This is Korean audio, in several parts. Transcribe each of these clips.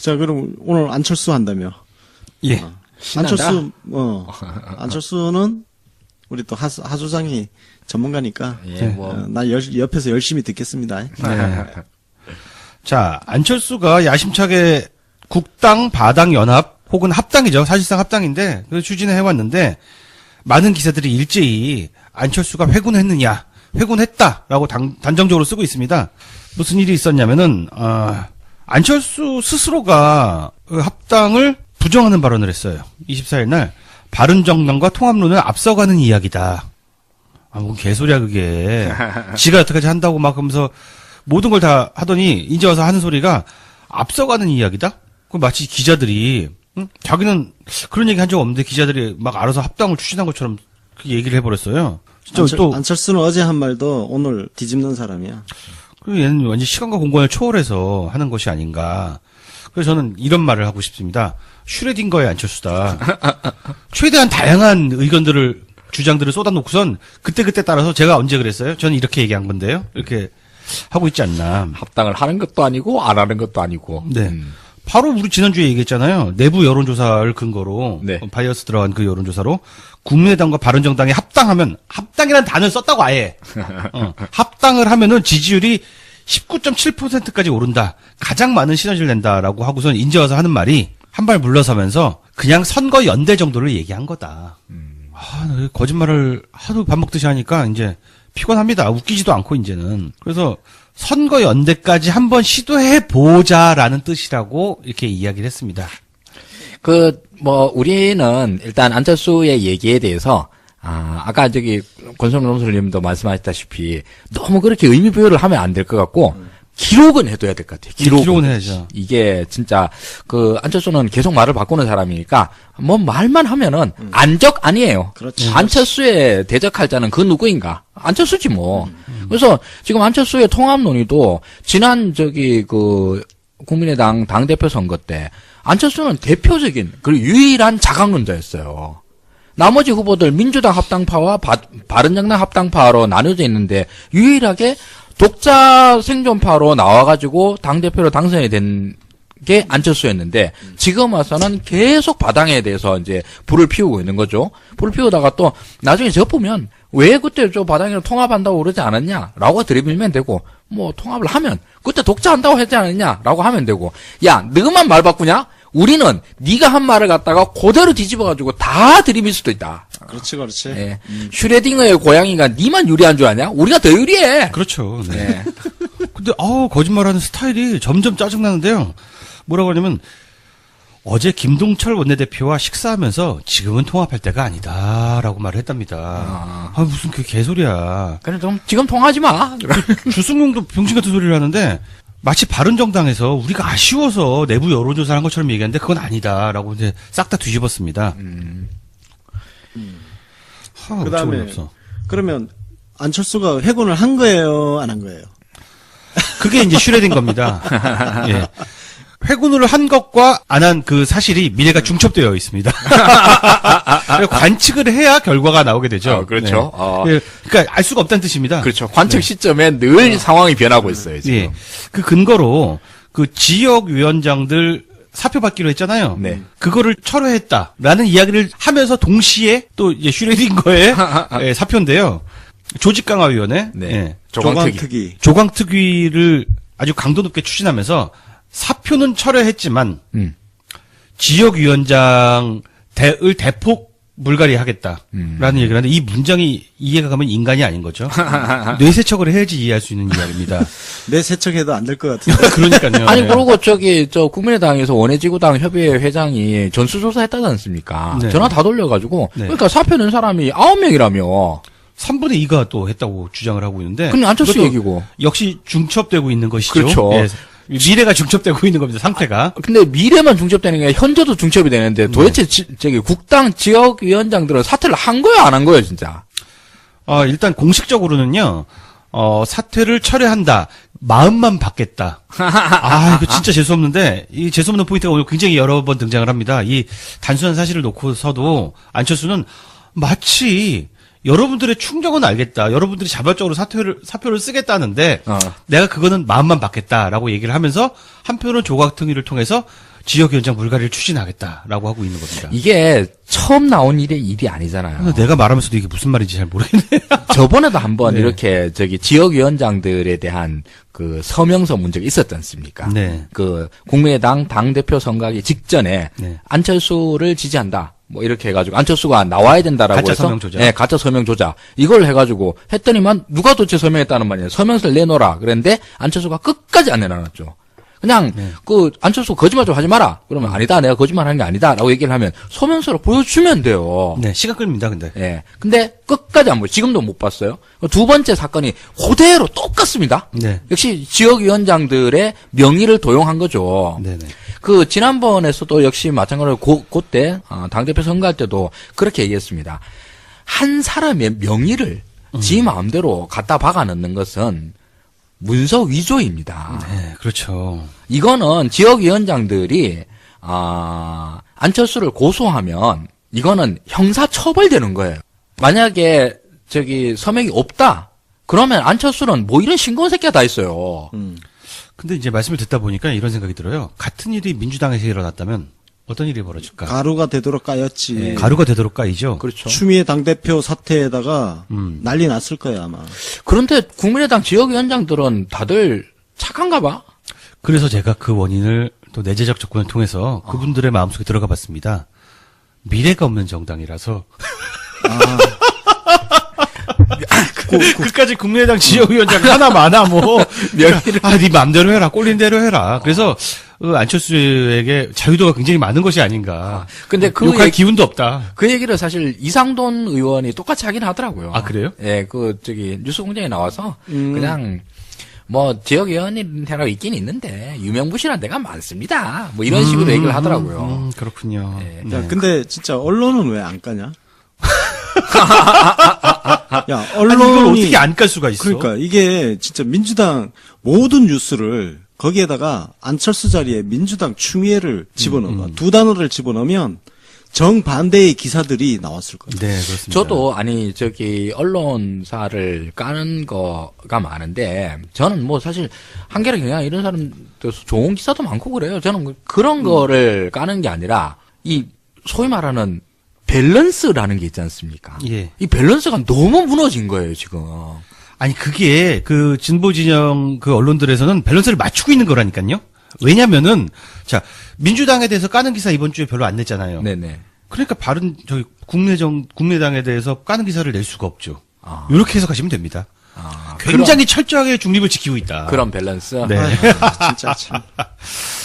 자, 그럼 오늘 안철수 한다며. 예. 안철수는 우리 또 하수장이 전문가니까. 예, 나 옆에서 열심히 듣겠습니다. 네. 자, 안철수가 야심차게 국당, 바당 연합 혹은 합당이죠. 사실상 합당인데 그 추진을 해왔는데 많은 기사들이 일제히 안철수가 회군했느냐, 회군했다라고 단정적으로 쓰고 있습니다. 무슨 일이 있었냐면은 안철수 스스로가 합당을 부정하는 발언을 했어요. 24일 날 바른정당과 통합론을 앞서가는 이야기다. 뭔 개소리야 그게. 지가 어떻게까지 한다고 막 하면서 모든 걸 다 하더니 이제 와서 하는 소리가 앞서가는 이야기다? 그 마치 기자들이 자기는 그런 얘기 한 적 없는데 기자들이 막 알아서 합당을 추진한 것처럼 그 얘기를 해버렸어요. 진짜 안철수는 어제 한 말도 오늘 뒤집는 사람이야. 그리고 얘는 완전 시간과 공간을 초월해서 하는 것이 아닌가. 그래서 저는 이런 말을 하고 싶습니다. 슈레딩거의 안철수다. 최대한 다양한 의견들을 주장들을 쏟아놓고선 그때그때 따라서 제가 언제 그랬어요? 저는 이렇게 얘기한 건데요. 이렇게 하고 있지 않나. 합당을 하는 것도 아니고 안 하는 것도 아니고. 네. 바로 우리 지난주에 얘기했잖아요. 내부 여론조사를 근거로 네. 바이어스 들어간 그 여론조사로 국민의당과 바른정당이 합당하면 합당이라는 단어를 썼다고 아예. 합당을 하면은 지지율이 19.7%까지 오른다. 가장 많은 시너지를 낸다라고 하고선 이제 와서 하는 말이 한 발 물러서면서 그냥 선거 연대 정도를 얘기한 거다. 거짓말을 하도 밥 먹듯이 하니까 이제 피곤합니다. 웃기지도 않고 이제는. 그래서 선거 연대까지 한번 시도해 보자라는 뜻이라고 이렇게 이야기를 했습니다. 우리는 일단 안철수의 얘기에 대해서 아까 권성동 선생님도 말씀하셨다시피 너무 그렇게 의미 부여를 하면 안 될 것 같고 기록은 해둬야 될 것 같아요. 기록은 해야죠. 이게 진짜 안철수는 계속 말을 바꾸는 사람이니까 말만 하면은 안적 아니에요. 그렇지. 안철수의 대적할 자는 그 누구인가? 안철수지 뭐. 그래서 지금 안철수의 통합 논의도 지난 국민의당 당대표 선거 때 안철수는 대표적인 그리고 유일한 자강론자였어요. 나머지 후보들 민주당 합당파와 바른정당 합당파로 나눠져 있는데 유일하게 독자 생존파로 나와가지고 당대표로 당선이 된 게 안철수였는데 지금 와서는 계속 바당에 대해서 이제 불을 피우고 있는 거죠. 불을 피우다가 또 나중에 접으면 왜 그때 바당이랑 통합한다고 그러지 않았냐라고 들이밀면 되고 통합을 하면 그때 독자한다고 했지 않았냐라고 하면 되고 야 너만 말 바꾸냐? 우리는 네가 한 말을 갖다가 그대로 뒤집어가지고 다 들이밀 수도 있다. 그렇지. 예. 슈레딩거의 고양이가 니만 유리한 줄 아냐? 우리가 더 유리해. 그렇죠. 네. 근데 거짓말하는 스타일이 점점 짜증나는데요. 뭐라고 하냐면 어제 김동철 원내대표와 식사하면서 지금은 통합할 때가 아니다라고 말을 했답니다. 무슨 그 개소리야. 그래 지금 통하지 마. 주승용도 병신 같은 소리를 하는데 마치 바른정당에서 우리가 아쉬워서 내부 여론조사를 한 것처럼 얘기하는데 그건 아니다라고 이제 싹 다 뒤집었습니다. 그다음에 그러면 안철수가 회군을 한 거예요, 안 한 거예요? 그게 이제 슈레딩 겁니다. 예. 회군을 한 것과 안 한 그 사실이 미래가 중첩되어 있습니다. 관측을 해야 결과가 나오게 되죠. 그렇죠. 네. 예. 그러니까 알 수가 없다는 뜻입니다. 그렇죠. 관측 시점에 늘 상황이 변하고 있어요, 지금. 예. 그 근거로 그 지역위원장들 사표 받기로 했잖아요. 네. 그거를 철회했다라는 이야기를 하면서 동시에 또 이제 슈레딩거의 사표인데요. 조직강화위원회, 네. 예. 조광특위를 아주 강도 높게 추진하면서 사표는 철회했지만 지역위원장을 대폭 물갈이 하겠다라는 얘기를 하는데 이 문장이 이해가 가면 인간이 아닌 거죠. 뇌세척을 해야지 이해할 수 있는 이야기입니다. 뇌세척해도 안 될 것 같은데. 그러니까요. 아니 그리고 국민의당에서 원외지구당 협의회 회장이 전수조사 했다지 않습니까? 네. 전화 다 돌려가지고 네. 그러니까 사표 낸 사람이 9명이라며. 3분의 2가 또 했다고 주장을 하고 있는데. 그건 안철수 얘기고. 역시 중첩되고 있는 것이죠. 그렇죠. 예. 미래가 중첩되고 있는 겁니다. 상태가. 근데 미래만 중첩되는 게 현재도 중첩이 되는데 도대체 국당 지역위원장들은 사퇴를 한 거야 안 한 거야 진짜? 일단 공식적으로는요. 사퇴를 철회한다. 마음만 받겠다. 이거 진짜 재수없는데 이 재수없는 포인트가 오늘 굉장히 여러 번 등장을 합니다. 이 단순한 사실을 놓고서도 안철수는 마치 여러분들의 충정은 알겠다. 여러분들이 자발적으로 사표를 쓰겠다는데 내가 그거는 마음만 받겠다라고 얘기를 하면서 한편으로는 조각통일을 통해서 지역위원장 물갈이를 추진하겠다라고 하고 있는 겁니다. 이게 처음 나온 일이 아니잖아요. 내가 말하면서도 이게 무슨 말인지 잘 모르겠네. 저번에도 한번 네. 이렇게 지역위원장들에 대한 그 서명서 문제가 있었지 않습니까? 네. 그 국민의당 당대표 선거하기 직전에 네. 안철수를 지지한다. 뭐 이렇게 해가지고 안철수가 나와야 된다라고 가짜 해서 서명 조작. 네, 가짜 서명 조작 이걸 해가지고 했더니만 누가 도대체 서명했다는 말이에요. 서명서를 내놓으라. 그랬는데 안철수가 끝까지 안 내놔놨죠. 그냥 네. 그 안철수 거짓말 좀 하지 마라. 그러면 아니다. 내가 거짓말하는 게 아니다라고 얘기를 하면 서명서를 보여주면 돼요. 네, 시간 끌립니다, 근데. 예. 근데 끝까지 안 보여. 지금도 못 봤어요. 두 번째 사건이 그대로 똑같습니다. 네. 역시 지역위원장들의 명의를 도용한 거죠. 네네. 그 지난번에서도 역시 마찬가지로 그때 당대표 선거할 때도 그렇게 얘기했습니다. 한 사람의 명의를 지 마음대로 갖다 박아 넣는 것은 문서 위조입니다. 네, 그렇죠. 이거는 지역위원장들이 안철수를 고소하면 이거는 형사 처벌되는 거예요. 만약에 서명이 없다. 그러면 안철수는 뭐 이런 싱거운 새끼가 다 있어요. 근데 이제 말씀을 듣다 보니까 이런 생각이 들어요. 같은 일이 민주당에서 일어났다면 어떤 일이 벌어질까? 가루가 되도록 까였지. 네. 가루가 되도록 까이죠. 그렇죠. 추미애 당대표 사태에다가 난리 났을 거야 아마. 그런데 국민의당 지역위원장들은 다들 착한가 봐. 그래서 제가 그 원인을 또 내재적 접근을 통해서 그분들의 마음속에 들어가 봤습니다. 미래가 없는 정당이라서. 끝까지 국민의당 지역위원장 하나 많아 뭐. 명의를. 네 마음대로 해라. 꼴린 대로 해라. 그래서 안철수에게 자유도가 굉장히 많은 것이 아닌가. 근데 그 욕할 기운도 없다. 그 얘기를 사실 이상돈 의원이 똑같이 하긴 하더라고요. 아, 그래요? 예, 뉴스공장에 나와서 그냥 뭐 지역위원이라고 있긴 있는데 유명무실한 데가 많습니다. 뭐 이런 식으로 얘기를 하더라고요. 그렇군요. 네. 네. 야, 근데 진짜 언론은 왜 안 까냐? 야, 아니, 이걸 언론이 어떻게 안 깔 수가 있어? 그러니까 이게 진짜 민주당 모든 뉴스를 거기에다가 안철수 자리에 민주당 추미애를 집어넣어. 두 단어를 집어넣으면 정반대의 기사들이 나왔을 거예요. 네, 그렇습니다. 저도 언론사를 까는 거가 많은데 저는 뭐 사실 한겨레 경향 이런 사람들 좋은 기사도 많고 그래요. 저는 그런 거를 까는 게 아니라 이 소위 말하는 밸런스라는 게 있지 않습니까? 예. 이 밸런스가 너무 무너진 거예요, 지금. 아니, 그게 그 진보 진영 그 언론들에서는 밸런스를 맞추고 있는 거라니까요. 왜냐면은, 자, 민주당에 대해서 까는 기사 이번 주에 별로 안 냈잖아요. 네네. 그러니까 국민의당에 대해서 까는 기사를 낼 수가 없죠. 이렇게 해석하시면 됩니다. 굉장히 철저하게 중립을 지키고 있다. 그런 밸런스. 네. 진짜 참.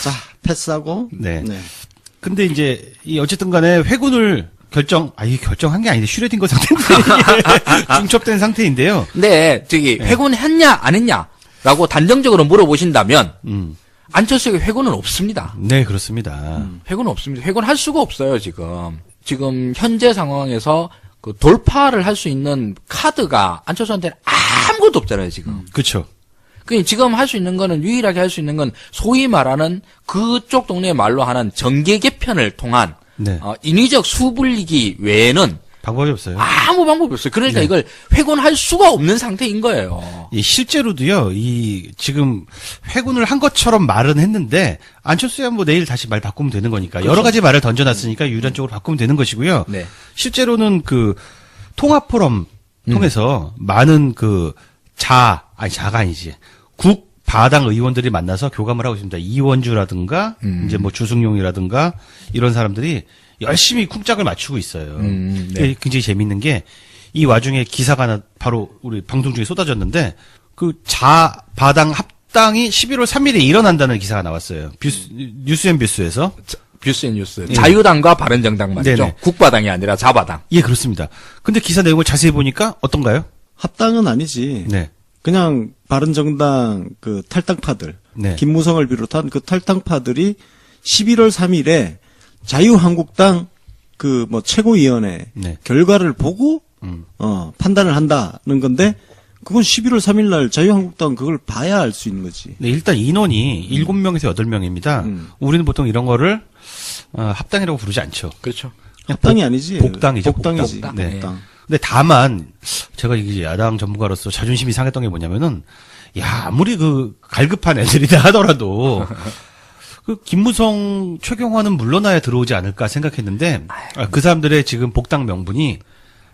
자, 패스하고. 네. 근데 이제 이 어쨌든 간에 회군을 이게 결정한 게 아닌데 슈레딩거 상태인데 이게 중첩된 상태인데요. 근데 회군했냐 안 했냐라고 단정적으로 물어보신다면 안철수에게 회군은 없습니다. 네, 그렇습니다. 회군은 없습니다. 회군할 수가 없어요, 지금. 지금 현재 상황에서 그 돌파를 할 수 있는 카드가 안철수한테는 아무것도 없잖아요, 지금. 그렇죠. 지금 할 수 있는 거는 유일하게 할 수 있는 건 소위 말하는 그쪽 동네 말로 하는 정계 개편을 통한 네. 인위적 수불리기 외에는 방법이 없어요. 아무 방법이 없어요. 그러니까 네. 이걸 회군할 수가 없는 상태인 거예요. 실제로도요, 지금 회군을 한 것처럼 말은 했는데, 안철수야 뭐 내일 다시 말 바꾸면 되는 거니까, 그렇죠. 여러 가지 말을 던져놨으니까 유리한 쪽으로 바꾸면 되는 것이고요. 네. 실제로는 통합 포럼 통해서 많은 자가 아니지. 바당 의원들이 만나서 교감을 하고 있습니다. 이원주라든가, 이제 뭐 주승용이라든가, 이런 사람들이 열심히 쿵짝을 맞추고 있어요. 네. 이게 굉장히 재밌는 게, 이 와중에 기사가 하나 바로 우리 방송 중에 쏟아졌는데, 바당 합당이 11월 3일에 일어난다는 기사가 나왔어요. 뉴스앤뷰스에서. 뷰스앤뉴스. 자유당과 바른정당 말이죠. 네네. 국바당이 아니라 자바당. 예, 그렇습니다. 근데 기사 내용을 자세히 보니까 어떤가요? 합당은 아니지. 네. 그냥 바른정당 그 탈당파들, 네. 김무성을 비롯한 그 탈당파들이 11월 3일에 자유한국당 최고위원회 네. 결과를 보고 판단을 한다는 건데 그건 11월 3일 날 자유한국당 그걸 봐야 알 수 있는 거지. 네, 일단 인원이 7명에서 8명입니다. 우리는 보통 이런 거를 합당이라고 부르지 않죠. 그렇죠. 합당이 아니지. 복당이죠. 복당이지. 복당. 네. 복당. 근데 다만 제가 이게 야당 전문가로서 자존심이 상했던 게 뭐냐면은 야 아무리 그 갈급한 애들이다 하더라도 그 김무성 최경환은 물러나야 들어오지 않을까 생각했는데 그 사람들의 지금 복당 명분이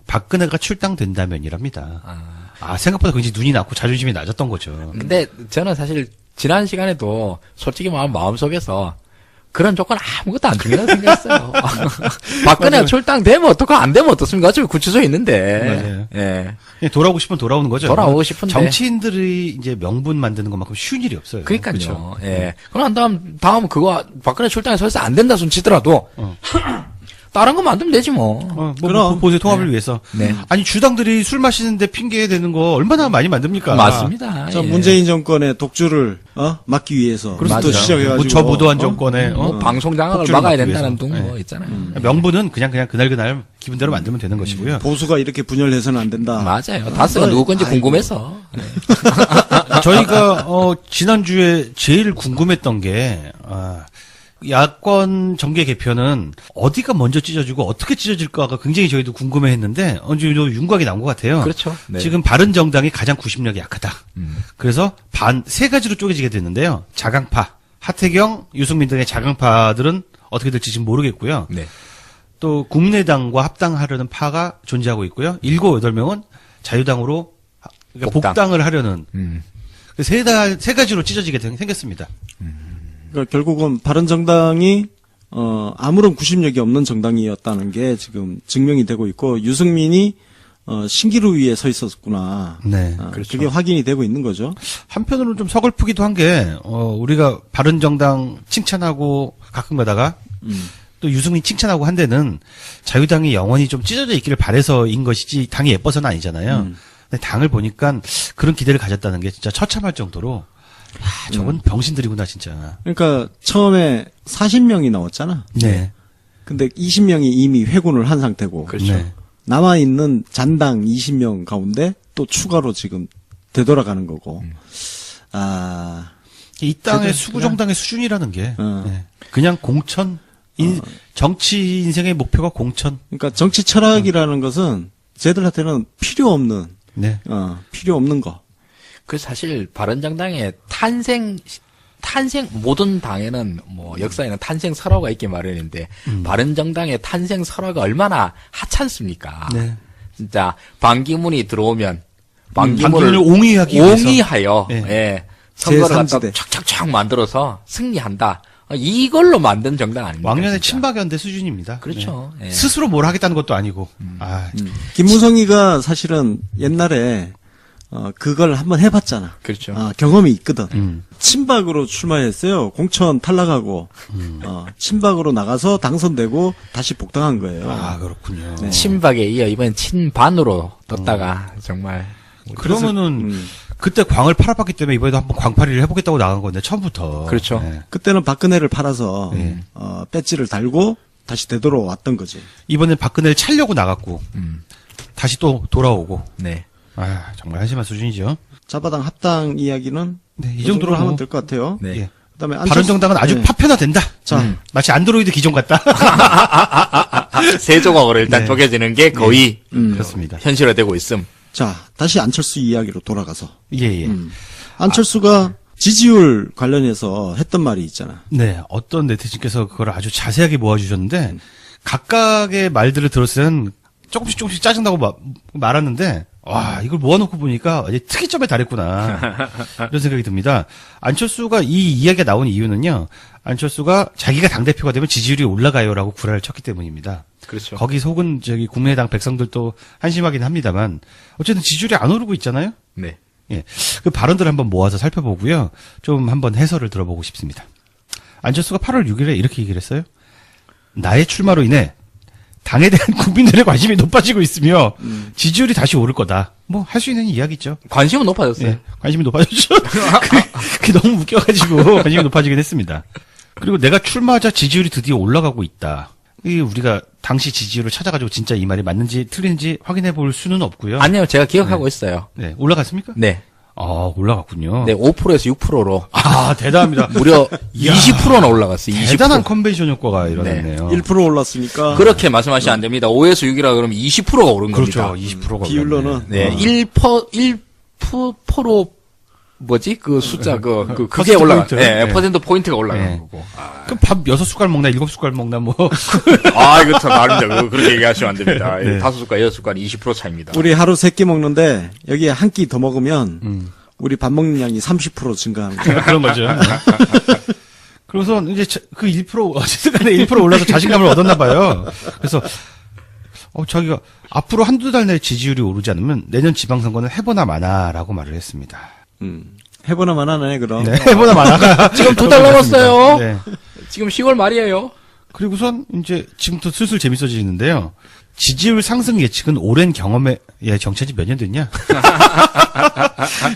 박근혜가 출당된다면이랍니다. 생각보다 굉장히 눈이 낮고 자존심이 낮았던 거죠. 근데 저는 사실 지난 시간에도 솔직히 마음속에서 그런 조건 아무것도 안 중요하다고 생각했어요. 박근혜가 출당되면 어떡하, 안 되면 어떻습니까? 어차피 구치소에 있는데. 맞아요. 예. 그냥 돌아오고 싶으면 돌아오는 거죠. 돌아오고 싶은데. 정치인들이 이제 명분 만드는 것만큼 쉬운 일이 없어요. 그러니까요. 그렇죠? 예. 그럼 다음 그거 박근혜 출당해서 해서 안 된다 손 치더라도 다른 거 만들면 되지 뭐. 그럼 보세 통합을 위해서. 네. 아니 주당들이 술 마시는데 핑계 대는 거 얼마나 많이 만듭니까? 맞습니다. 자, 예. 문재인 정권의 독주를 막기 위해서 그렇죠. 또 시작해가지고 무처무도한 정권에 뭐 방송 장악을 폭주를 막아야 막기 된다는 위해서. 둥 뭐 있잖아요. 명분은 그냥 그날 기분대로 만들면 되는 것이고요. 보수가 이렇게 분열해서는 안 된다. 맞아요. 다스가 누구 건지 아이고. 궁금해서. 저희가 지난주에 제일 궁금했던 게 야권 정계 개편은 어디가 먼저 찢어지고 어떻게 찢어질까가 굉장히 저희도 궁금해했는데 어느 정도 윤곽이 나온 것 같아요. 그렇죠. 네. 지금 바른정당이 가장 구심력이 약하다. 그래서 세 가지로 쪼개지게 됐는데요. 자강파, 하태경, 유승민 등의 자강파들은 어떻게 될지 지금 모르겠고요. 네. 또 국민의당과 합당하려는 파가 존재하고 있고요. 7, 8명은 자유당으로 그러니까 복당을 하려는 세 가지로 찢어지게 생겼습니다. 그러니까 결국은 바른정당이 아무런 구심력이 없는 정당이었다는 게 지금 증명이 되고 있고 유승민이 신기루 위에 서 있었구나. 네. 그게 확인이 되고 있는 거죠. 한편으로는 좀 서글프기도 한 게 우리가 바른정당 칭찬하고 가끔 가다가 또 유승민 칭찬하고 한 데는 자유당이 영원히 좀 찢어져 있기를 바래서인 것이지 당이 예뻐서는 아니잖아요. 근데 당을 보니까 그런 기대를 가졌다는 게 진짜 처참할 정도로 저건 병신들이구나 진짜. 그러니까 처음에 40명이 나왔잖아. 네. 근데 20명이 이미 회군을 한 상태고. 그렇죠. 네. 남아있는 잔당 20명 가운데 또 추가로 지금 되돌아가는 거고. 이 땅의 그래, 수구정당의 수준이라는 게 어. 네. 그냥 공천 정치 인생의 목표가 공천. 그러니까 정치 철학이라는 것은 쟤들한테는 필요 없는, 네. 필요 없는 거. 그 사실 바른정당의 탄생 모든 당에는 뭐 역사에는 탄생 설화가 있기 마련인데 바른정당의 탄생 설화가 얼마나 하찮습니까? 네. 진짜 반기문이 들어오면 반기문을 반기문을 옹이하기 위해서. 옹이하여 네. 예. 선거를 갖다 제3지대. 촥촥촥 만들어서 승리한다. 이걸로 만든 정당 아닙니까? 왕년의 진짜? 친박연대 수준입니다. 그렇죠. 네. 예. 스스로 뭘 하겠다는 것도 아니고. 김무성이가 사실은 옛날에 그걸 한번 해봤잖아. 그렇죠. 경험이 있거든. 친박으로 출마했어요. 공천 탈락하고 친박으로 나가서 당선되고 다시 복당한 거예요. 그렇군요. 네. 친박에 이어 이번 친반으로 떴다가 정말 그러면은 그때 광을 팔아봤기 때문에 이번에도 한번 광팔이를 해보겠다고 나간 건데 처음부터. 그렇죠. 네. 그때는 박근혜를 팔아서 배지를 달고 다시 되돌아왔던 거지. 이번엔 박근혜를 차려고 나갔고 다시 또 돌아오고. 네. 정말 한심한 수준이죠. 자바당 합당 이야기는 네, 이 이 정도로 정도로 하면 뭐- 될 것 같아요. 네. 예. 그다음에 바른정당은 아주 네. 파편화된다. 자, 마치 안드로이드 기종 같다. 세 조각으로 일단 네. 쪼개지는 게 거의 그렇습니다. 현실화되고 있음. 자, 다시 안철수 이야기로 돌아가서 예. 안철수가 지지율 관련해서 했던 말이 있잖아. 네, 어떤 네티즌께서 그걸 아주 자세하게 모아주셨는데 각각의 말들을 들었을 때는 조금씩 짜증나고 말았는데 와 이걸 모아놓고 보니까 이제 특이점에 달했구나 이런 생각이 듭니다. 안철수가 이 이야기가 나온 이유는요. 안철수가 자기가 당대표가 되면 지지율이 올라가요라고 구라를 쳤기 때문입니다. 그렇죠. 거기서 혹은 국민의당 백성들도 한심하긴 합니다만 어쨌든 지지율이 안 오르고 있잖아요. 네. 예, 그 발언들을 한번 모아서 살펴보고요. 좀 한번 해설을 들어보고 싶습니다. 안철수가 8월 6일에 이렇게 얘기를 했어요. 나의 출마로 인해 당에 대한 국민들의 관심이 높아지고 있으며 지지율이 다시 오를 거다. 뭐 할 수 있는 이야기죠. 관심은 높아졌어요. 예, 관심이 높아졌죠. 그게 너무 웃겨가지고 관심이 높아지긴 했습니다. 그리고 내가 출마하자 지지율이 드디어 올라가고 있다. 이 우리가 당시 지지율을 찾아가지고 진짜 이 말이 맞는지 틀린지 확인해 볼 수는 없고요. 아니요, 제가 기억하고 있어요. 네, 올라갔습니까? 네. 올라갔군요. 네, 5%에서 6%로 대단합니다. 무려 20%나 올라갔어요. 20%. 대단한 컨벤션 효과가 일어났네요. 1% 올랐으니까. 그렇게 말씀하시면 안 됩니다. 5에서 6이라 그러면 20%가 오른 그렇죠. 겁니다. 20%가. 비율로는. 네, 1% 뭐지? 그 숫자, 그게 퍼센트 올라가. 포인트. 네, 네. 퍼센트 포인트가 올라가는 네. 거고. 그럼 밥 6숟갈 먹나 7숟갈 먹나 뭐. 이거 참 다릅니다. 그렇게 얘기하시면 안 됩니다. 네. 5숟갈, 6숟갈 20% 차입니다. 우리 하루 3끼 먹는데 여기에 한 끼 더 먹으면 우리 밥 먹는 양이 30% 증가합니다. 그런 거죠. 네. 그래서 이제 그 1% 어쨌든 간에 1% 올라서 자신감을 얻었나 봐요. 그래서 자기가 앞으로 한두 달 내에 지지율이 오르지 않으면 내년 지방선거는 해보나 마나라고 말을 했습니다. 해보나 마나네 그럼. 네, 해보나 마나가 지금 2달 남았어요. 네. 지금 10월 말이에요. 그리고선 이제 지금부터 슬슬 재밌어지는데요. 지지율 상승 예측은 오랜 경험에 정치한 지 몇 년 됐냐?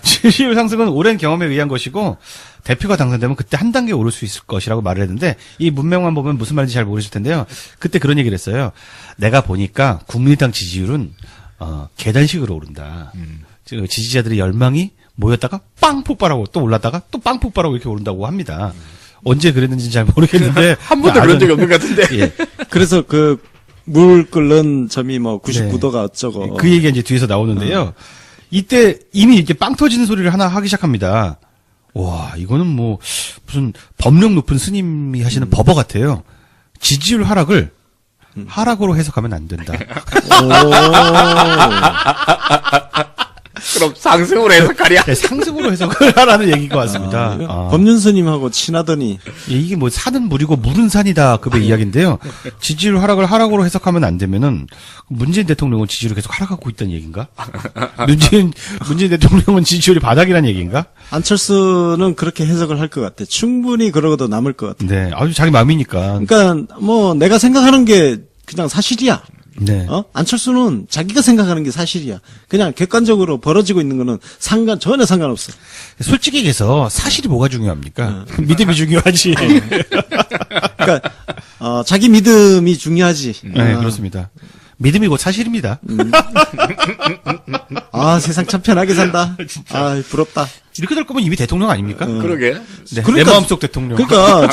지지율 상승은 오랜 경험에 의한 것이고 대표가 당선되면 그때 한 단계 오를 수 있을 것이라고 말을 했는데 이 문맥만 보면 무슨 말인지 잘 모르실 텐데요. 그때 그런 얘기를 했어요. 내가 보니까 국민의당 지지율은 계단식으로 오른다. 지지자들의 열망이 모였다가 빵 폭발하고 또 올랐다가 또 빵 폭발하고 이렇게 오른다고 합니다. 언제 그랬는지 잘 모르겠는데 한 번도 그런 적이 없는 것 같은데. 예. 그래서 물 끓는 점이 뭐 99도가 어쩌고. 그 얘기가 이제 뒤에서 나오는데요. 이때 이미 이렇게 빵 터지는 소리를 하나 하기 시작합니다. 와, 이거는 뭐 무슨 법력 높은 스님이 하시는 법어 같아요. 지지율 하락을 하락으로 해석하면 안 된다. 그럼 상승으로 해석하랴? 네, 상승으로 해석을 하라는 얘기인 것 같습니다. 법륜 스님하고 친하더니. 이게 뭐 산은 물이고 물은 산이다 급의 이야기인데요. 지지율 하락을 하락으로 해석하면 안 되면은 문재인 대통령은 지지율이 계속 하락하고 있다는 얘기인가? 문재인 대통령은 지지율이 바닥이라는 얘기인가? 안철수는 그렇게 해석을 할 것 같아. 충분히 그러고도 남을 것 같아. 네, 아주 자기 마음이니까. 그러니까 뭐 내가 생각하는 게 그냥 사실이야. 네. 안철수는 자기가 생각하는 게 사실이야. 그냥 객관적으로 벌어지고 있는 거는 전혀 상관없어. 솔직히 얘기해서 사실이 뭐가 중요합니까? 믿음이 중요하지. 그러니까 자기 믿음이 중요하지. 네, 그렇습니다. 믿음이 곧 사실입니다. 세상 참 편하게 산다. 부럽다. 이렇게 될 거면 이미 대통령 아닙니까? 그러게. 네, 그러니까- 내 마음속 대통령. 그러니까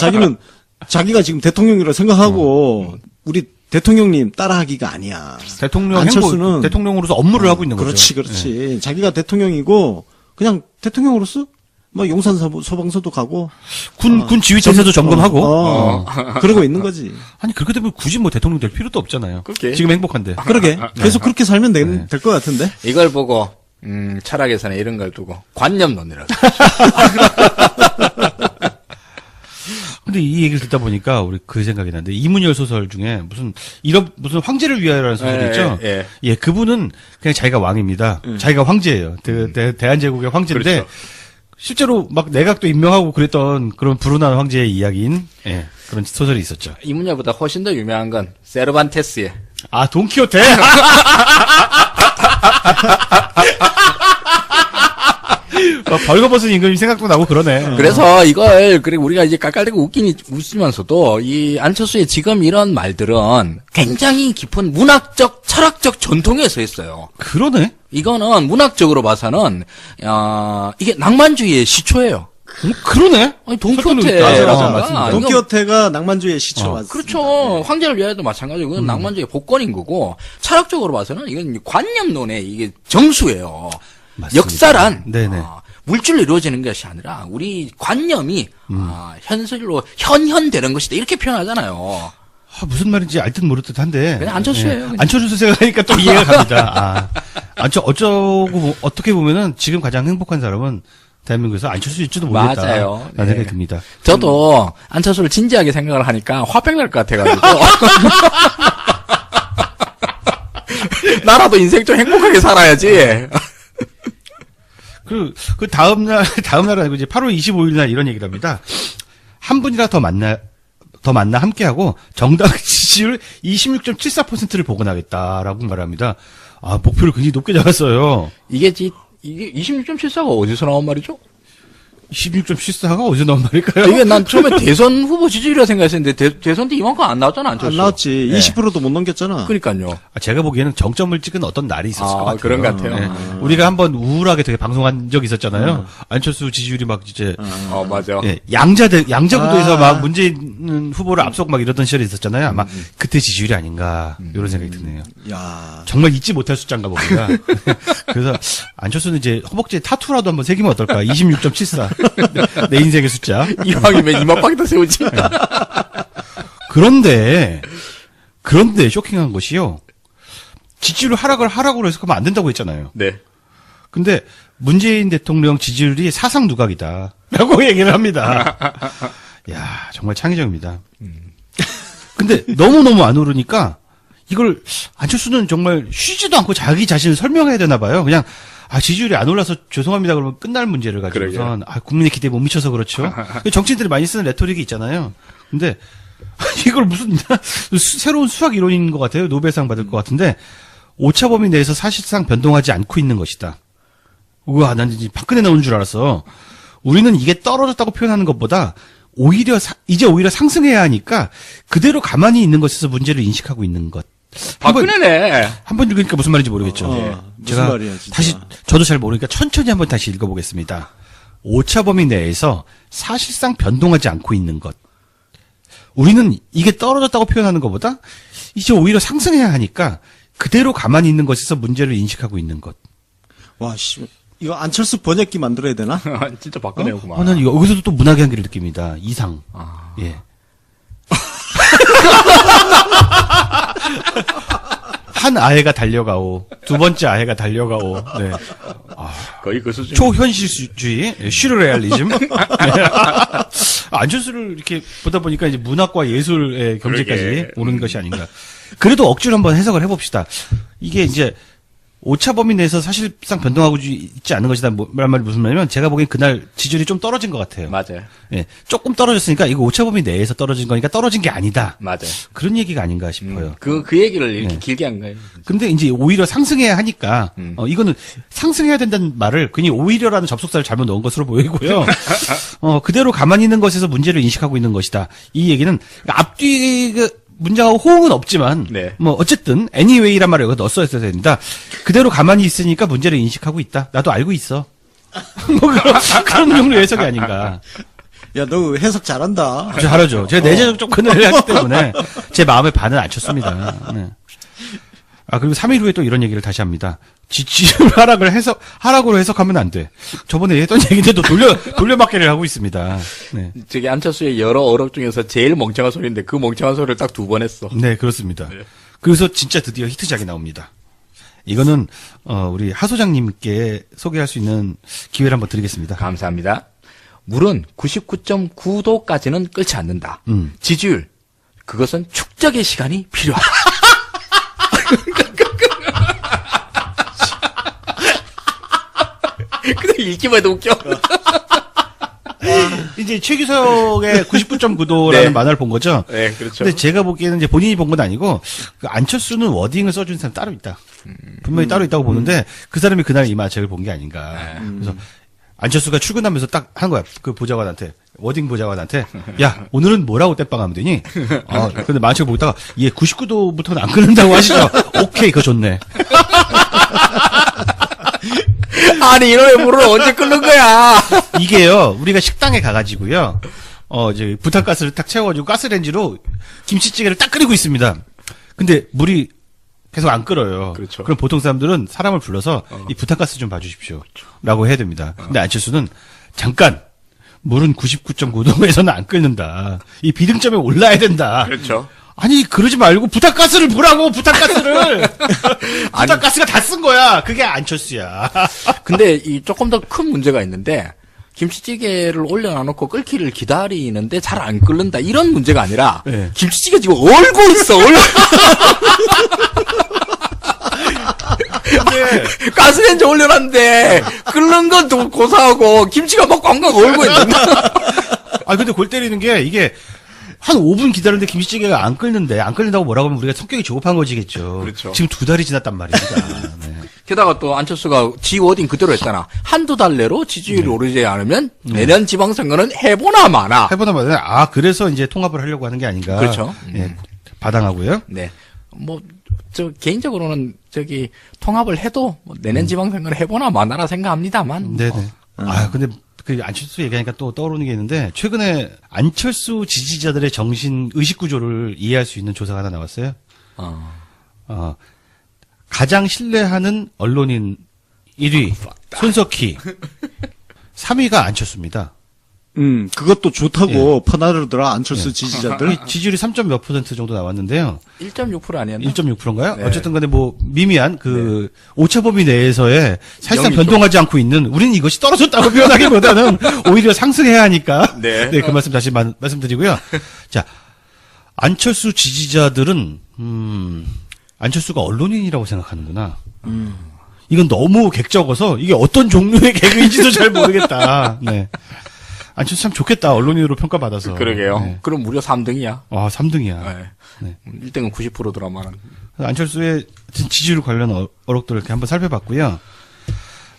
자기가 지금 대통령이라고 생각하고 우리 대통령님 따라하기가 아니야. 대통령 안철수는 대통령으로서 업무를 하고 있는 거죠. 그렇지. 자기가 대통령이고 그냥 대통령으로서 뭐 용산 소방서도 가고 군 지휘 체제도 점검하고. 그러고 있는 거지. 아니 그렇게 되면 굳이 뭐 대통령 될 필요도 없잖아요. 그렇게. 지금 행복한데. 그러게. 계속 그렇게 살면 될 것 같은데. 이걸 보고, 철학에서는 이런 걸 두고, 관념론이라고. 근데 이 얘기를 듣다 보니까 우리 그 생각이 나는데 이문열 소설 중에 무슨 황제를 위하여라는 소설이 있죠. 예, 그분은 그냥 자기가 왕입니다. 자기가 황제예요. 대한제국의 황제인데 그렇죠. 실제로 막 내각도 임명하고 그랬던 그런 불운한 황제의 이야기인 그런 소설이 있었죠. 이문열보다 훨씬 더 유명한 건 세르반테스의 돈키호테. 벌거벗은 임금이 생각도 나고 그러네. 그래서 그리고 우리가 이제 깔깔대고 웃으면서도, 이 안철수의 지금 이런 말들은 굉장히 깊은 문학적, 철학적 전통에 서 있어요. 그러네. 이거는 문학적으로 봐서는, 이게 낭만주의의 시초예요. 그러네. 아니, 돈키호테. 맞아. 맞습니다. 돈키호테가 낭만주의의 시초 맞습니다. 그렇죠. 황제를 위하여도 마찬가지고, 이건 낭만주의 복권인 거고, 철학적으로 봐서는 이건 관념론의 이게 정수예요. 맞습니다. 역사란 네네. 물질로 이루어지는 것이 아니라 우리 관념이 현실로 현현되는 것이다 이렇게 표현하잖아요. 무슨 말인지 알 듯 모를 듯한데. 그냥 안철수예요. 그냥. 안철수 생각하니까 또 이해가 갑니다. 어떻게 보면은 지금 가장 행복한 사람은 대한민국에서 안철수일지도 모르겠다. 맞아요. 라는 생각이 듭니다. 저도 안철수를 진지하게 생각을 하니까 화병 날 것 같아가지고. 나라도 인생 좀 행복하게 살아야지. 그 다음날 아니고 이제 8월 25일 날 이런 얘기를 합니다. 한 분이라 더 만나 함께하고 정당 지지율 26.74%를 복원하겠다라고 말합니다. 목표를 굉장히 높게 잡았어요. 이게 26.74가 어디서 나온 말이죠? 26.74가 어디서 나온 말일까요? 이게 난 처음에 대선 후보 지지율이라 생각했는데 대선 때 이만큼 안 나왔잖아, 안철수. 안 나왔지. 네. 20%도 못 넘겼잖아. 그러니까요. 제가 보기에는 정점을 찍은 어떤 날이 있었을 것 같아요. 그런 것 같아요. 네. 우리가 한번 우울하게 되게 방송한 적이 있었잖아요. 안철수 지지율이 막 이제 맞아. 예, 양자구도에서 막 문재인 후보를 앞서고 막 이러던 시절이 있었잖아요. 아마 그때 지지율이 아닌가 이런 생각이 드네요. 야. 정말 잊지 못할 숫자인가 봅니다. 그래서 안철수는 이제 허벅지에 타투라도 한번 새기면 어떨까? 26.74. 내 인생의 숫자. 이왕이면 이마빵에다 세우지. 그런데 쇼킹한 것이요. 지지율 하락을 해석하면 안 된다고 했잖아요. 네. 근데 문재인 대통령 지지율이 사상 누각이다. 라고 얘기를 합니다. 야, 정말 창의적입니다. 근데 너무너무 안 오르니까 이걸 안철수는 정말 쉬지도 않고 자기 자신을 설명해야 되나 봐요. 그냥 지지율이 안 올라서 죄송합니다 그러면 끝날 문제를 가지고선 국민의 기대에 못 미쳐서 그렇죠. 정치인들이 많이 쓰는 레토릭이 있잖아요. 근데 이걸 무슨 새로운 수학 이론인 것 같아요. 노벨상 받을 것 같은데 오차범위 내에서 사실상 변동하지 않고 있는 것이다. 우와, 난 이제 박근혜 나오는 줄 알았어. 우리는 이게 떨어졌다고 표현하는 것보다 이제 오히려 상승해야 하니까 그대로 가만히 있는 것에서 문제를 인식하고 있는 것. 박근혜네. 한번 읽으니까 무슨 말인지 모르겠죠. 무슨 제가 말이야, 진짜. 다시 저도 잘 모르니까 천천히 한번 다시 읽어보겠습니다. 오차범위 내에서 사실상 변동하지 않고 있는 것. 우리는 이게 떨어졌다고 표현하는 것보다 이제 오히려 상승해야 하니까 그대로 가만히 있는 것에서 문제를 인식하고 있는 것. 와, 씨. 이거 안철수 번역기 만들어야 되나? 진짜 박근혜구만. 난 여기서도 또 문학의 한계를 느낍니다. 이상. 예. 한 아해가 달려가오. 두 번째 아해가 달려가오. 네. 거의 그 수준. 초현실주의, 슈르레알리즘. 네. 안철수를 이렇게 보다 보니까 이제 문학과 예술의 경제까지 그러게. 오는 것이 아닌가. 그래도 억지로 한번 해석을 해봅시다. 이게 이제 오차 범위 내에서 사실상 변동하고 있지 않은 것이다. 란 말이 무슨 말이냐면 제가 보기엔 그날 지지율이 좀 떨어진 것 같아요. 맞아요. 예, 조금 떨어졌으니까 이거 오차 범위 내에서 떨어진 거니까 떨어진 게 아니다. 맞아요. 그런 얘기가 아닌가 싶어요. 그 얘기를 이렇게 길게 한 거예요. 근데 이제 오히려 상승해야 하니까 이거는 상승해야 된다는 말을 괜히 오히려라는 접속사를 잘못 넣은 것으로 보이고요. 그대로 가만히 있는 것에서 문제를 인식하고 있는 것이다. 이 얘기는 앞뒤 문장하고 호응은 없지만 네. 뭐 어쨌든 anyway란 말을 여기 넣었어야 됩니다. 그대로 가만히 있으니까 문제를 인식하고 있다. 나도 알고 있어. 뭐 그런 종류의 해석이 아닌가. 야, 너 해석 잘한다. 잘하죠. 제가 내재적 접근을 했기 때문에 제 마음의 반은 안 쳤습니다. 네. 그리고 3일 후에 또 이런 얘기를 다시 합니다. 지지율 하락으로 해석하면 안 돼. 저번에 했던 얘기인데도 돌려막기를 하고 있습니다. 네. 저기 안철수의 여러 어록 중에서 제일 멍청한 소리인데 그 멍청한 소리를 딱 2번 했어. 네, 그렇습니다. 그래서 진짜 드디어 히트작이 나옵니다. 이거는 우리 하 소장님께 소개할 수 있는 기회를 한번 드리겠습니다. 감사합니다. 물은 99.9도까지는 끓지 않는다. 지지율, 그것은 축적의 시간이 필요하다. 그냥 읽기만 해도 웃겨. 이제 최규석의 99.9도라는 네. 만화를 본 거죠. 네, 그렇죠. 근데 제가 보기에는 이제 본인이 본 건 아니고 그 안철수는 워딩을 써준 사람 따로 있다. 분명히 따로 있다고 보는데 그 사람이 그날 이 만화책을 본 게 아닌가. 그래서 안철수가 출근하면서 딱 한 거야. 그 보좌관한테 워딩 보좌관한테 야 오늘은 뭐라고 땜빵하면 되니? 근데 만화책 보다가 얘 99도부터는 안 끊는다고 하시죠. 오케이 그거 좋네. 아니 이놈의 물을 언제 끓는 거야? 이게요, 우리가 식당에 가가지고요, 이제 부탄가스를 딱 채워가지고 가스레인지로 김치찌개를 딱 끓이고 있습니다. 근데 물이 계속 안 끓어요. 그렇죠. 그럼 보통 사람들은 사람을 불러서 이 부탄가스 좀 봐주십시오. 라고 해야 됩니다. 근데 안철수는 잠깐, 물은 99.9도에서는 안 끓는다. 이 비등점에 올라야 된다. 그렇죠. 아니, 그러지 말고 부탄가스를 부라고, 부탄가스를! 부탄가스가 다 쓴 거야. 그게 안철수야. 근데 이 조금 더 큰 문제가 있는데 김치찌개를 올려놔놓고 끓기를 기다리는데 잘 안 끓는다 이런 문제가 아니라 네. 김치찌개 지금 얼고 있어. 가스레인지 올려놨는데 끓는 건 또 고사하고 김치가 막 꽝꽝 얼고 있는데. 근데 골 때리는 게 이게 한 5분 기다렸는데 김치찌개가 안 끓는데 안 끓는다고 뭐라고 하면 우리가 성격이 조급한 거지겠죠. 그렇죠. 지금 2달이 지났단 말입니다. 네. 게다가 또 안철수가 지 워딩 그대로 했잖아. 한두 달 내로 지지율이 오르지 않으면 내년 지방선거는 해보나 마나. 해보나 마나. 그래서 이제 통합을 하려고 하는 게 아닌가. 그렇죠. 예, 바당하고요. 네. 개인적으로는 통합을 해도 내년 지방선거는 해보나 마나라 생각합니다만. 네네. 근데 안철수 얘기하니까 또 떠오르는 게 있는데, 최근에 안철수 지지자들의 정신, 의식 구조를 이해할 수 있는 조사가 하나 나왔어요. 가장 신뢰하는 언론인 1위, 손석희. 3위가 안철수입니다. 그것도 좋다고 퍼나르더라, 안철수 지지자들. 지지율이 3점 몇 % 정도 나왔는데요. 1.6% 아니었나? 1.6%인가요? 네. 어쨌든 간에 미미한 오차범위 내에서의 사실상 변동하지 않고 있는, 우리는 이것이 떨어졌다고 표현하기보다는 오히려 상승해야 하니까. 네. 그 말씀 다시 말씀드리고요. 자, 안철수 지지자들은, 안철수가 언론인이라고 생각하는구나. 이건 너무 객적어서 이게 어떤 종류의 개그인지도 잘 모르겠다. 네. 안철수 참 좋겠다. 언론인으로 평가받아서. 그러게요. 네. 그럼 무려 3등이야. 3등이야. 네. 1등은 90%더라만. 안철수의 지지율 관련 어록들을 이렇게 한번 살펴봤고요.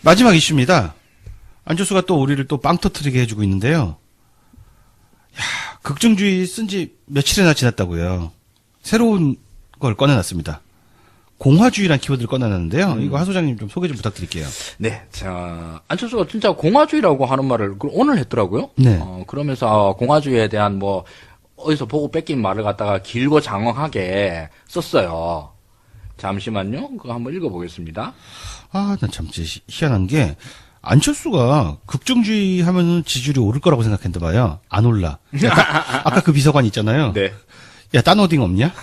마지막 이슈입니다. 안철수가 또 우리를 또 빵 터트리게 해주고 있는데요. 극중주의 쓴 지 며칠이나 지났다고요. 새로운 걸 꺼내놨습니다. 공화주의란 키워드를 꺼내놨는데요. 이거 하 소장님 좀 소개 좀 부탁드릴게요. 네, 자, 안철수가 진짜 공화주의라고 하는 말을 오늘 했더라고요. 네. 그러면서 공화주의에 대한 어디서 보고 뺏긴 말을 갖다가 길고 장황하게 썼어요. 잠시만요. 그거 한번 읽어보겠습니다. 난 참 희한한 게, 안철수가 극중주의 하면은 지지율이 오를 거라고 생각했는데 봐요. 안 올라. 아까 그 비서관 있잖아요. 네. 야, 딴 어딩 없냐?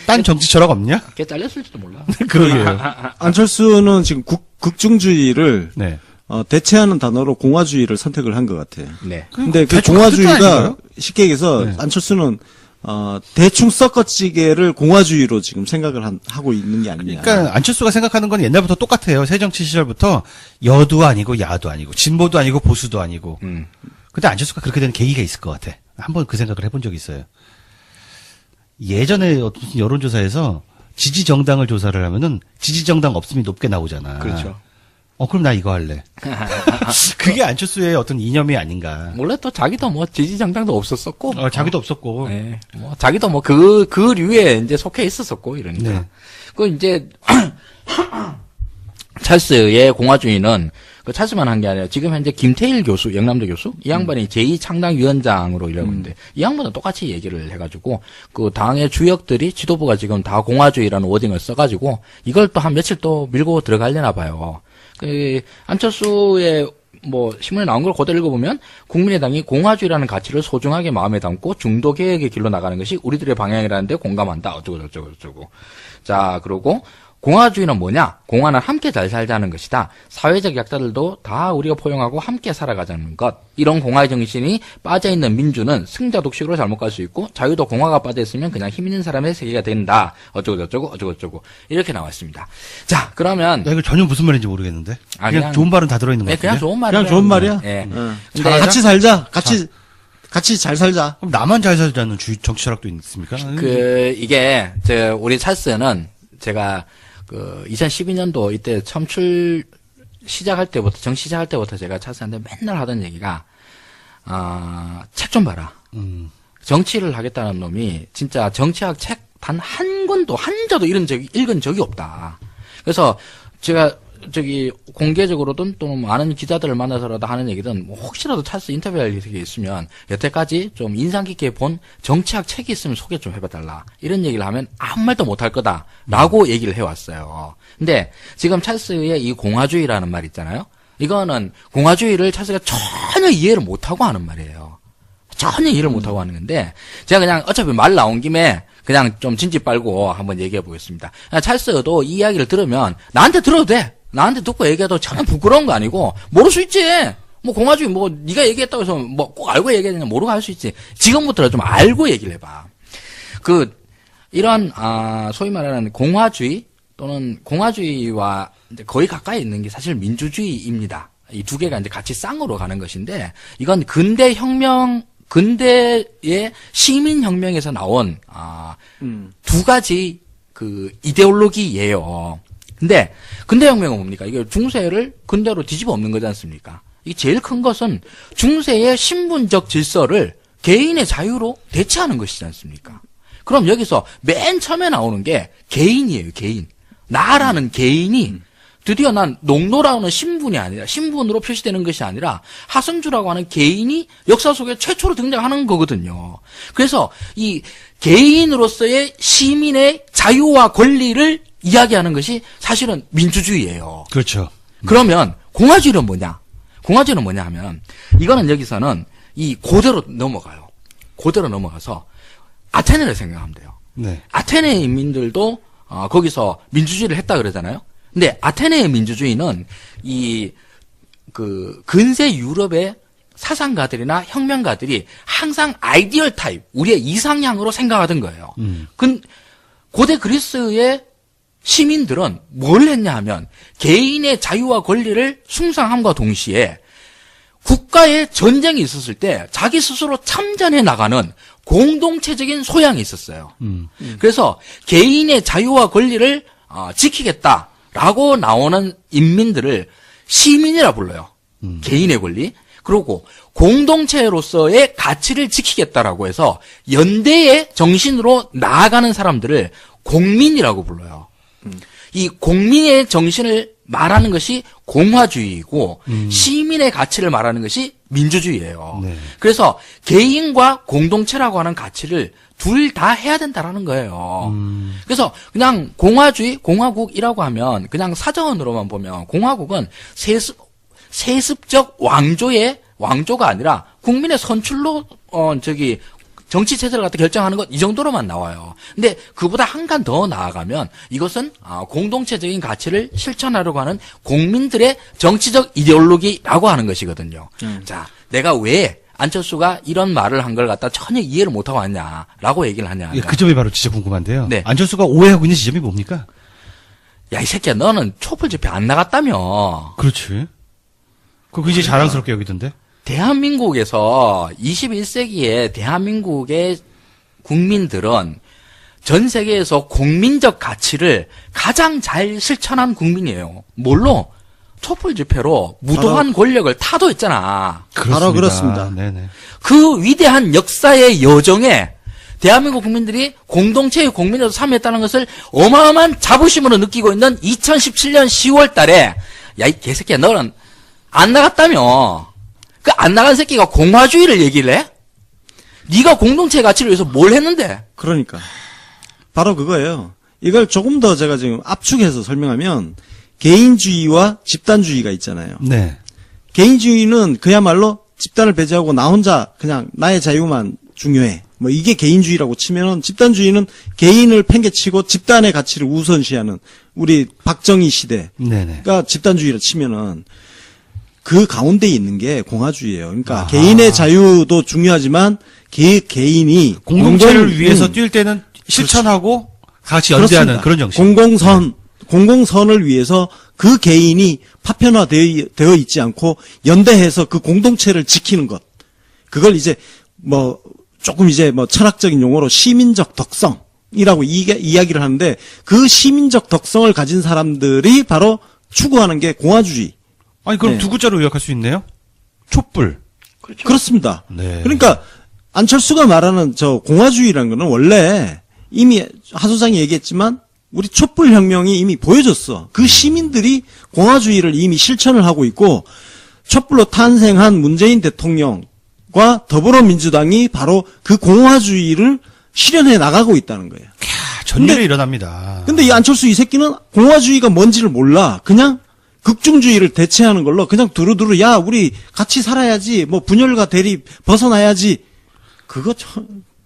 딴 정치 철학 없냐? 걔 잘렸을지도 몰라. 그러게요. 안철수는 지금 극중주의를 네. 대체하는 단어로 공화주의를 선택을 한 것 같아요. 네. 근데 그 대충 공화주의가 그 뜻 아닌가요? 쉽게 얘기해서 네. 안철수는 대충 섞어찌개를 공화주의로 지금 생각을 하고 있는 게 아니냐. 그러니까 안철수가 생각하는 건 옛날부터 똑같아요. 새정치 시절부터 여도 아니고 야도 아니고 진보도 아니고 보수도 아니고. 근데 안철수가 그렇게 된 계기가 있을 것 같아. 한번 그 생각을 해본 적이 있어요. 예전에 어떤 여론조사에서 지지정당을 조사를 하면은 지지정당 없음이 높게 나오잖아. 그렇죠. 그럼 나 이거 할래. 그게 안철수의 어떤 이념이 아닌가. 원래 또 자기도 지지정당도 없었었고. 자기도 없었고. 네. 자기도 그 류에 이제 속해 있었었고, 이러니까. 네. 이제, 찰스의 공화주의는 찰스만 한 게 아니라 지금 현재 김태일 교수, 영남대 교수, 이 양반이 제2창당위원장으로 일하고 있는데 이 양반은 똑같이 얘기를 해가지고 그 당의 주역들이 지도부가 지금 다 공화주의라는 워딩을 써가지고 이걸 또 한 며칠 또 밀고 들어가려나 봐요. 안철수의 신문에 나온 걸 그대로 읽어보면 국민의당이 공화주의라는 가치를 소중하게 마음에 담고 중도 개혁의 길로 나가는 것이 우리들의 방향이라는데 공감한다. 어쩌고. 자, 그러고 공화주의는 뭐냐? 공화는 함께 잘 살자는 것이다. 사회적 약자들도 다 우리가 포용하고 함께 살아가자는 것. 이런 공화의 정신이 빠져있는 민주는 승자 독식으로 잘못 갈 수 있고 자유도 공화가 빠져있으면 그냥 힘 있는 사람의 세계가 된다. 어쩌고. 이렇게 나왔습니다. 자, 그러면. 이거 전혀 무슨 말인지 모르겠는데. 그냥 좋은 말은 다 들어있는 것 네, 같은데. 그냥 좋은 말이야. 그냥 좋은 말이야. 네. 근데 같이 살자. 같이 잘 살자. 그럼 나만 잘 살자는 정치 철학도 있습니까? 이게, 우리 찰스는 제가 2012년도 이때 정치 시작할 때부터 제가 찰스한테 맨날 하던 얘기가, 책 좀 봐라. 정치를 하겠다는 놈이 진짜 정치학 책 단 한 권도, 한자도 읽은 적이 없다. 그래서 제가 공개적으로든 또는 많은 기자들을 만나서라도 하는 얘기든 혹시라도 찰스 인터뷰할 일이 있으면 여태까지 좀 인상 깊게 본 정치학 책이 있으면 소개 좀 해봐달라. 이런 얘기를 하면 아무 말도 못할 거다라고 얘기를 해왔어요. 근데 지금 찰스의 이 공화주의라는 말 있잖아요. 이거는 공화주의를 찰스가 전혀 이해를 못하고 하는 말이에요. 전혀 이해를 못하고 하는 건데 제가 그냥 어차피 말 나온 김에 그냥 좀 진지 빨고 한번 얘기해 보겠습니다. 찰스도 이 이야기를 들으면 나한테 들어도 돼. 나한테 듣고 얘기해도 전혀 부끄러운 거 아니고 모를 수 있지. 공화주의 네가 얘기했다고 해서 꼭 알고 얘기해야 되냐 모르고 할 수 있지. 지금부터 좀 알고 얘기를 해봐. 이런 소위 말하는 공화주의 또는 공화주의와 이제 거의 가까이 있는 게 사실 민주주의입니다. 이 두 개가 이제 같이 쌍으로 가는 것인데 이건 근대의 시민혁명에서 나온 두 가지 이데올로기예요. 근데 근대혁명은 뭡니까? 이게 중세를 근대로 뒤집어 엎는 거지 않습니까? 이게 제일 큰 것은 중세의 신분적 질서를 개인의 자유로 대체하는 것이지 않습니까? 그럼 여기서 맨 처음에 나오는 게 개인이에요, 개인. 나라는 개인이 드디어 난 농노라는 신분이 아니라, 신분으로 표시되는 것이 아니라 하승주라고 하는 개인이 역사 속에 최초로 등장하는 거거든요. 그래서 이 개인으로서의 시민의 자유와 권리를 이야기하는 것이 사실은 민주주의예요. 그렇죠. 그러면 공화주의는 뭐냐? 공화주의는 뭐냐 하면 이거는 여기서는 이 고대로 넘어가요. 고대로 넘어가서 아테네를 생각하면 돼요. 네. 아테네 인민들도 거기서 민주주의를 했다 그러잖아요. 근데 아테네의 민주주의는 그 근세 유럽의 사상가들이나 혁명가들이 항상 아이디얼 타입, 우리의 이상향으로 생각하던 거예요. 고대 그리스의 시민들은 뭘 했냐 하면 개인의 자유와 권리를 숭상함과 동시에 국가의 전쟁이 있었을 때 자기 스스로 참전해 나가는 공동체적인 소양이 있었어요. 그래서 개인의 자유와 권리를 지키겠다라고 나오는 인민들을 시민이라 불러요. 개인의 권리. 그리고 공동체로서의 가치를 지키겠다라고 해서 연대의 정신으로 나아가는 사람들을 공민이라고 불러요. 이 공민의 정신을 말하는 것이 공화주의이고 시민의 가치를 말하는 것이 민주주의예요. 네. 그래서 개인과 공동체라고 하는 가치를 둘 다 해야 된다라는 거예요. 그래서 그냥 공화주의, 공화국이라고 하면 그냥 사전으로만 보면 공화국은 세습적 왕조가 아니라 국민의 선출로 정치 체제를 갖다 결정하는 것 이 정도로만 나와요. 근데 그보다 한 칸 더 나아가면 이것은 공동체적인 가치를 실천하려고 하는 국민들의 정치적 이데올로기라고 하는 것이거든요. 자, 내가 왜 안철수가 이런 말을 한 걸 갖다 전혀 이해를 못하고 왔냐라고 얘기를 하냐. 예, 그 점이 바로 진짜 궁금한데요. 네. 안철수가 오해하고 있는 지점이 뭡니까? 야, 이 새끼야, 너는 촛불 집회 안 나갔다며. 그렇지. 그거 이제 자랑스럽게 여기던데. 대한민국에서 21세기에 대한민국의 국민들은 전 세계에서 국민적 가치를 가장 잘 실천한 국민이에요. 뭘로? 촛불 집회로 무도한 권력을 타도했잖아. 바로 그렇습니다. 네네. 그 위대한 역사의 여정에 대한민국 국민들이 공동체의 국민으로 참여했다는 것을 어마어마한 자부심으로 느끼고 있는 2017년 10월 달에 야, 이 개새끼야, 너는 안 나갔다며. 그 안 나간 새끼가 공화주의를 얘기를 해? 네가 공동체 가치를 위해서 뭘 했는데? 그러니까 바로 그거예요. 이걸 조금 더 제가 지금 압축해서 설명하면 개인주의와 집단주의가 있잖아요. 네. 개인주의는 그야말로 집단을 배제하고 나 혼자 그냥 나의 자유만 중요해. 뭐 이게 개인주의라고 치면은 집단주의는 개인을 팽개치고 집단의 가치를 우선시하는 우리 박정희 시대. 네네. 그러니까 집단주의라 치면은 그 가운데 있는 게 공화주의예요. 그러니까 개인의 자유도 중요하지만 개인이 공동체를 위해서 뛸 때는 실천하고 같이 연대하는 그렇습니다. 그런 정신. 공공선을 위해서 그 개인이 파편화되어 있지 않고 연대해서 그 공동체를 지키는 것. 그걸 이제 뭐 조금 이제 뭐 철학적인 용어로 시민적 덕성이라고 이야기를 하는데 그 시민적 덕성을 가진 사람들이 바로 추구하는 게 공화주의. 아니 그럼 네. 두 글자로 요약할 수 있네요. 촛불. 그렇죠. 그렇습니다. 네. 그러니까 안철수가 말하는 저 공화주의라는 거는 원래 이미 하 소장이 얘기했지만 우리 촛불 혁명이 이미 보여줬어. 그 시민들이 공화주의를 이미 실천을 하고 있고 촛불로 탄생한 문재인 대통령과 더불어민주당이 바로 그 공화주의를 실현해 나가고 있다는 거예요. 전율이 일어납니다. 근데 이 안철수 이 새끼는 공화주의가 뭔지를 몰라. 그냥 극중주의를 대체하는 걸로 그냥 두루두루 야 우리 같이 살아야지 뭐 분열과 대립 벗어나야지 그거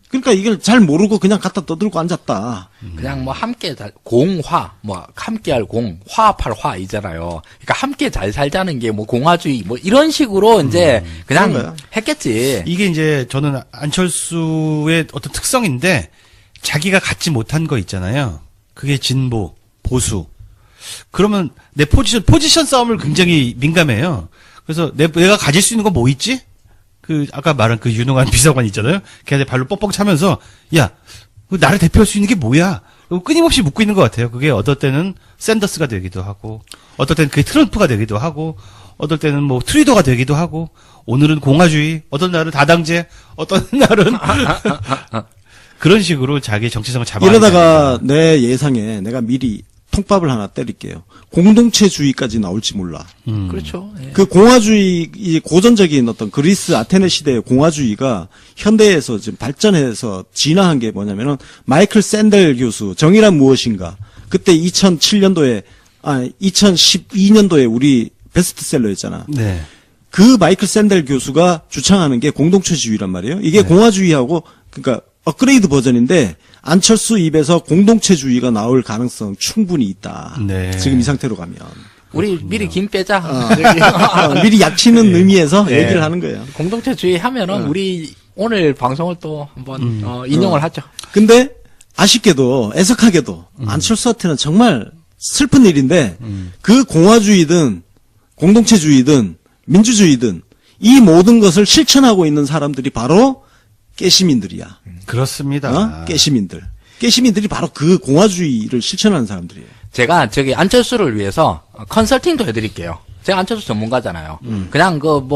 그러니까 이걸 잘 모르고 그냥 갖다 떠들고 앉았다. 그냥 뭐 함께 공화 뭐 함께할 공 화합할 화이잖아요. 그러니까 함께 잘 살자는 게 뭐 공화주의 뭐 이런 식으로 이제 그런 거야. 그냥 했겠지. 이게 이제 저는 안철수의 어떤 특성인데 자기가 갖지 못한 거 있잖아요. 그게 진보, 보수. 그러면 내 포지션 싸움을 굉장히 민감해요. 그래서 내가 가질 수 있는 건 뭐 있지? 그 아까 말한 그 유능한 비서관 있잖아요. 걔한테 발로 뻑뻑 차면서 야, 나를 대표할 수 있는 게 뭐야? 끊임없이 묻고 있는 것 같아요. 그게 어떨 때는 샌더스가 되기도 하고, 어떨 때는 그게 트럼프가 되기도 하고, 어떨 때는 뭐 트루도가 되기도 하고, 오늘은 공화주의, 어떤 날은 다당제, 어떤 날은 그런 식으로 자기 정체성을 잡아가는 이러다가 내 예상에 내가 미리 통밥을 하나 때릴게요. 공동체주의까지 나올지 몰라. 그렇죠. 예. 그 공화주의, 이 고전적인 어떤 그리스 아테네 시대의 공화주의가 현대에서 지금 발전해서 진화한 게 뭐냐면은 마이클 샌델 교수, 정의란 무엇인가. 그때 2012년도에 우리 베스트셀러였잖아. 네. 그 마이클 샌델 교수가 주창하는 게 공동체주의란 말이에요. 이게 공화주의하고, 그러니까 업그레이드 버전인데, 안철수 입에서 공동체주의가 나올 가능성 충분히 있다. 네. 지금 이 상태로 가면. 우리 미리 김 빼자. 미리 약치는 의미에서 네. 얘기를 하는 거예요. 공동체주의 하면은 우리 오늘 방송을 또 한번 인용을 하죠. 근데 아쉽게도 애석하게도 안철수한테는 정말 슬픈 일인데 그 공화주의든 공동체주의든 민주주의든 이 모든 것을 실천하고 있는 사람들이 바로 깨시민들이야. 그렇습니다. 깨시민들이 바로 그 공화주의를 실천하는 사람들이에요. 제가 저기 안철수를 위해서 컨설팅도 해드릴게요. 제가 안철수 전문가잖아요. 그냥 그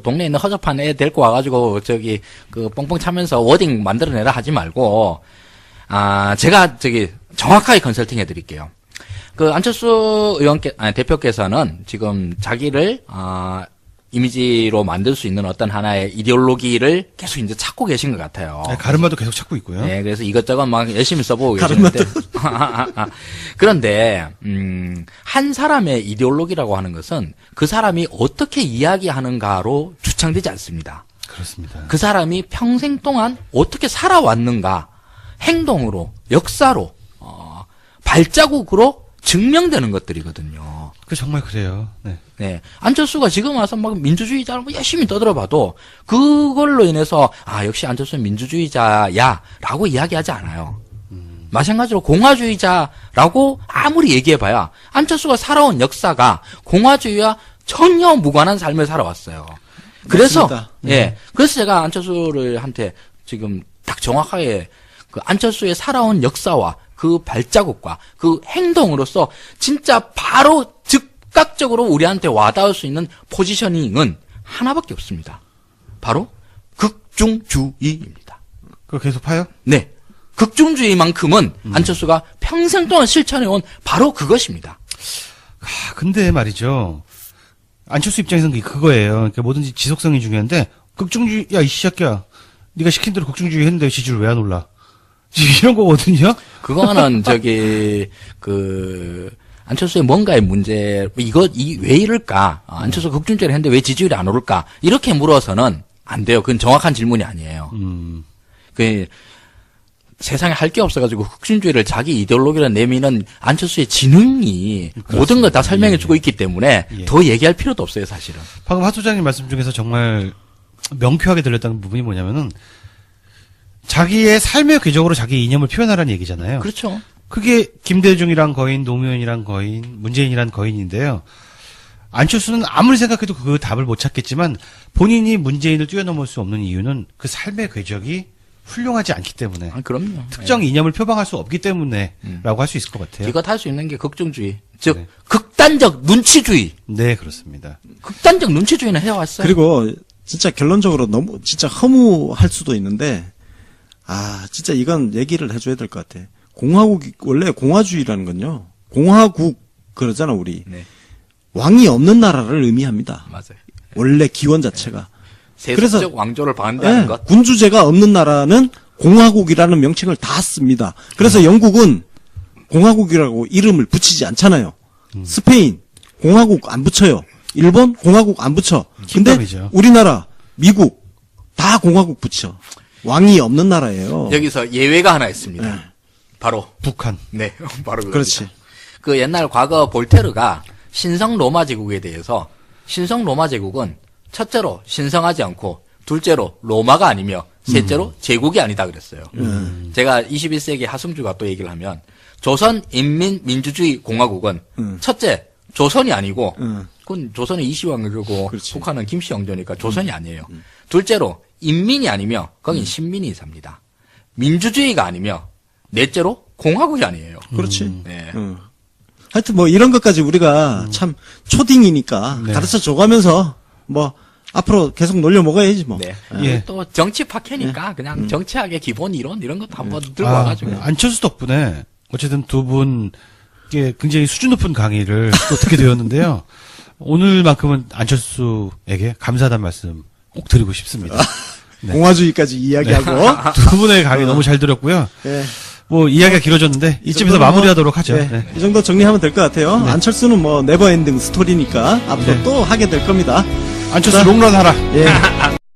동네에 있는 허접한 애 데리고 와가지고 그 뻥뻥 차면서 워딩 만들어내라 하지 말고 제가 정확하게 컨설팅 해드릴게요. 그 안철수 대표께서는 지금 자기를 이미지로 만들 수 있는 어떤 하나의 이데올로기를 계속 이제 찾고 계신 것 같아요. 네, 가르마도 계속 찾고 있고요. 네, 그래서 이것저것 막 열심히 써보고 계시는데. 그런데, 한 사람의 이데올로기라고 하는 것은 그 사람이 어떻게 이야기하는가로 주창되지 않습니다. 그렇습니다. 그 사람이 평생 동안 어떻게 살아왔는가, 행동으로, 역사로, 발자국으로 증명되는 것들이거든요. 그 정말 그래요. 네. 네. 안철수가 지금 와서 막 민주주의자로 뭐 열심히 떠들어봐도 그걸로 인해서 역시 안철수는 민주주의자야라고 이야기하지 않아요. 마찬가지로 공화주의자라고 아무리 얘기해봐야 안철수가 살아온 역사가 공화주의와 전혀 무관한 삶을 살아왔어요. 그래서 맞습니다. 예, 그래서 제가 안철수를 한테 지금 딱 정확하게 그 안철수의 살아온 역사와 그 발자국과 그 행동으로서 진짜 바로 즉각적으로 우리한테 와닿을 수 있는 포지셔닝은 하나밖에 없습니다. 바로 극중주의입니다. 그거 계속 파요? 네. 극중주의만큼은 안철수가 평생 동안 실천해온 바로 그것입니다. 근데 말이죠. 안철수 입장에서는 그거예요. 그러니까 뭐든지 지속성이 중요한데 극중주의, 야, 이 새끼야. 네가 시킨 대로 극중주의 했는데 지지율 왜 안 올라? 이런 거거든요. 그거는 안철수의 뭔가의 문제, 왜 이럴까? 안철수 극중주의를 했는데 왜 지지율이 안 오를까? 이렇게 물어서는 안 돼요. 그건 정확한 질문이 아니에요. 세상에 할 게 없어가지고 극중주의를 자기 이데올로기로 내미는 안철수의 지능이 모든 걸 다 설명해주고 있기 때문에 더 얘기할 필요도 없어요, 사실은. 방금 하 소장님 말씀 중에서 정말 명쾌하게 들렸다는 부분이 뭐냐면은 자기의 삶의 궤적으로 자기 이념을 표현하라는 얘기잖아요. 그렇죠. 그게 김대중이란 거인, 노무현이란 거인, 문재인이란 거인인데요. 안철수는 아무리 생각해도 그 답을 못 찾겠지만 본인이 문재인을 뛰어넘을 수 없는 이유는 그 삶의 궤적이 훌륭하지 않기 때문에. 그럼요. 특정 이념을 표방할 수 없기 때문에라고 할 수 있을 것 같아요. 이것 할 수 있는 게 극중주의. 즉, 네. 극단적 눈치주의. 네, 그렇습니다. 극단적 눈치주의는 해왔어요. 그리고 진짜 결론적으로 너무 진짜 허무할 수도 있는데 진짜 이건 얘기를 해줘야 될 것 같아. 원래 공화주의라는 건요. 공화국 그러잖아 우리. 네. 왕이 없는 나라를 의미합니다. 맞아요. 원래 기원 자체가. 세속적 왕조를 반대하는 것. 군주제가 없는 나라는 공화국이라는 명칭을 다 씁니다. 그래서 영국은 공화국이라고 이름을 붙이지 않잖아요. 스페인 공화국 안 붙여요. 일본 공화국 안 붙여. 근데 킹덤이죠. 우리나라, 미국 다 공화국 붙여. 왕이 없는 나라예요. 여기서 예외가 하나 있습니다. 네. 바로 북한. 네, 바로 그겁니다. 그렇지. 그 옛날 과거 볼테르가 신성 로마 제국에 대해서 신성 로마 제국은 첫째로 신성하지 않고 둘째로 로마가 아니며 셋째로 제국이 아니다 그랬어요. 제가 21세기 하승주가 또 얘기를 하면 조선인민민주주의 공화국은 첫째 조선이 아니고 그건 조선은 이시왕이고 그렇지. 북한은 김씨 왕조니까 조선이 아니에요. 둘째로 인민이 아니며 거긴 신민이 삽니다. 민주주의가 아니며 넷째로 공화국이 아니에요. 그렇지. 네. 하여튼 뭐 이런 것까지 우리가 참 초딩이니까 네. 가르쳐 줘가면서 뭐 앞으로 계속 놀려 먹어야지 뭐. 네. 예. 또 정치 파케니까 그냥 정치학의 기본 이론 이런 것도 한번 들고 아, 와가지고. 안철수 덕분에 어쨌든 두 분께 굉장히 수준 높은 강의를 또 듣게 되었는데요. 오늘만큼은 안철수에게 감사하다는 말씀 꼭 드리고 싶습니다. 네. 공화주의까지 이야기하고. 두 분의 강의 너무 잘 들었고요. 예. 뭐 이야기가 길어졌는데 이쯤에서 정도는 마무리하도록 하죠. 네, 네. 이 정도 정리하면 될 것 같아요. 안철수는 뭐 네버엔딩 스토리니까 앞으로 네. 또 하게 될 겁니다. 안철수 자, 롱런 하라. 예.